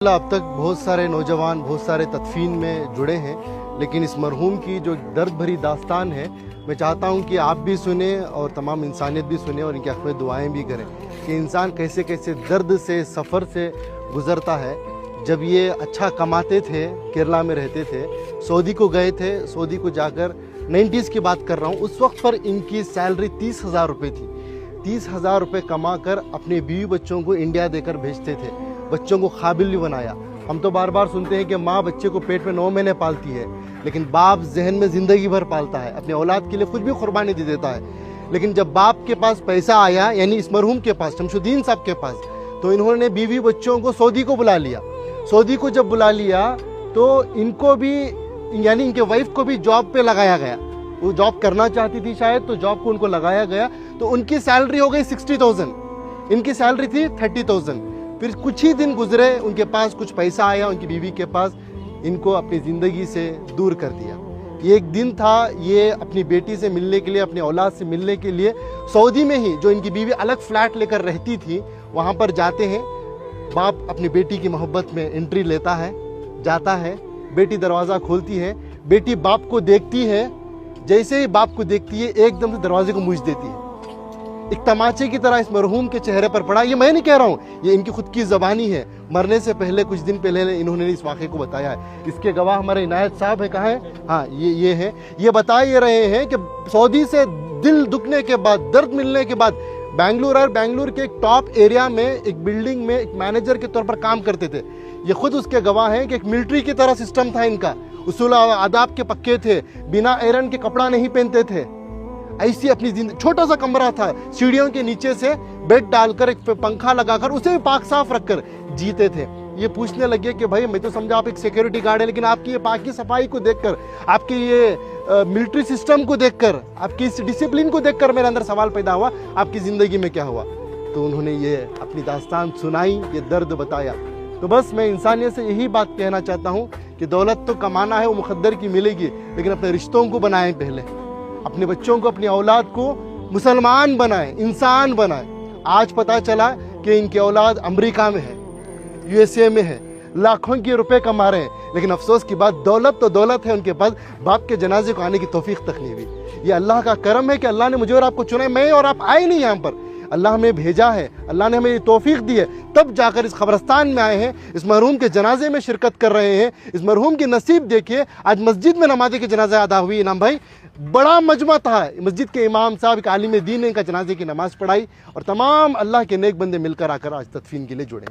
अब तक बहुत सारे नौजवान बहुत सारे तदफीन में जुड़े हैं, लेकिन इस मरहूम की जो दर्द भरी दास्तान है, मैं चाहता हूं कि आप भी सुने और तमाम इंसानियत भी सुने और इनकी हक़ में दुआएं भी करें कि इंसान कैसे कैसे दर्द से सफ़र से गुज़रता है। जब ये अच्छा कमाते थे, केरला में रहते थे, सऊदी को गए थे, सऊदी को जाकर 90s की बात कर रहा हूँ, उस वक्त पर इनकी सैलरी 30,000 रुपये थी। 30,000 रुपये कमा कर अपने बीवी बच्चों को इंडिया देकर भेजते थे, बच्चों को काबिल भी बनाया। हम तो बार बार सुनते हैं कि माँ बच्चे को पेट में 9 महीने पालती है, लेकिन बाप जहन में ज़िंदगी भर पालता है, अपने औलाद के लिए कुछ भी कुर्बानी दे देता है। लेकिन जब बाप के पास पैसा आया, यानी इस मरहूम के पास, शमशुद्दीन साहब के पास, तो इन्होंने बीवी बच्चों को सऊदी को बुला लिया। सऊदी को जब बुला लिया तो इनको भी, यानी इनके वाइफ को भी जॉब पे लगाया गया। वो जॉब करना चाहती थी शायद, तो जॉब को उनको लगाया गया, तो उनकी सैलरी हो गई 60,000, इनकी सैलरी थी 30,000। फिर कुछ ही दिन गुजरे, उनके पास कुछ पैसा आया, उनकी बीवी के पास, इनको अपनी ज़िंदगी से दूर कर दिया। ये एक दिन था, ये अपनी बेटी से मिलने के लिए, अपने औलाद से मिलने के लिए सऊदी में ही, जो इनकी बीवी अलग फ्लैट लेकर रहती थी, वहाँ पर जाते हैं। बाप अपनी बेटी की मोहब्बत में एंट्री लेता है, जाता है, बेटी दरवाज़ा खोलती है, बेटी बाप को देखती है, जैसे ही बाप को देखती है एकदम से दरवाजे को मूछ देती है। एक तमाचे की तरह इस मरहूम के चेहरे पर पड़ा। ये मैं नहीं कह रहा हूँ, ये इनकी खुद की ज़बानी है। मरने से पहले, कुछ दिन पहले इन्होंने इस वाक़े को बताया है। इसके गवाह हमारे इनायत साहब है, कहाँ है? हाँ, ये है। ये बता ये रहे हैं कि सऊदी से दिल दुखने के बाद, दर्द मिलने के बाद, बेंगलुरु के एक टॉप एरिया में एक बिल्डिंग में एक मैनेजर के तौर पर काम करते थे। ये खुद उसके गवाह हैं कि एक मिलिट्री की तरह सिस्टम था इनका, उसूल आदाब के पक्के थे, बिना आयरन के कपड़ा नहीं पहनते थे। ऐसी अपनी जिंदगी, छोटा सा कमरा था, सीढ़ियों के नीचे से बेड डालकर, एक पंखा लगाकर, उसे भी पाक साफ रखकर जीते थे। ये पूछने लगे कि भाई, मैं तो समझा आप एक सिक्योरिटी गार्ड है, लेकिन आपकी ये पाकी सफाई को देखकर, आपके ये मिलिट्री सिस्टम को देखकर, आपकी इस डिसिप्लिन को देखकर मेरे अंदर सवाल पैदा हुआ, आपकी ज़िंदगी में क्या हुआ? तो उन्होंने ये अपनी दास्तान सुनाई, ये दर्द बताया। तो बस मैं इंसानियत से यही बात कहना चाहता हूँ कि दौलत तो कमाना है, वो मुकद्दर की मिलेगी, लेकिन अपने रिश्तों को बनाएं पहले, अपने बच्चों को, अपनी औलाद को मुसलमान बनाएं, इंसान बनाएं। आज पता चला कि इनकी औलाद अमेरिका में है, यूएसए में है, लाखों के रुपए कमा रहे हैं, लेकिन अफसोस की बात, दौलत तो दौलत है, उनके पास बाप के जनाजे को आने की तौफीक तक नहीं हुई। ये अल्लाह का करम है कि अल्लाह ने मुझे और आपको चुना है। मैं और आप आए नहीं यहाँ पर, अल्लाह हमें भेजा है, अल्लाह ने हमें ये तौफीक दी है, तब जाकर इस कब्रस्तान में आए हैं, इस मरहूम के जनाजे में शिरकत कर रहे हैं। इस मरहूम की नसीब देखिए, आज मस्जिद में नमाज़े की जनाजा अदा हुई। इनाम भाई, बड़ा मजमा था, मस्जिद के इमाम साहब, एक आलिम दीन ने इनका जनाजे की नमाज़ पढ़ाई, और तमाम अल्लाह के नेक बंदे मिलकर आकर आज तदफीन के लिए जुड़े।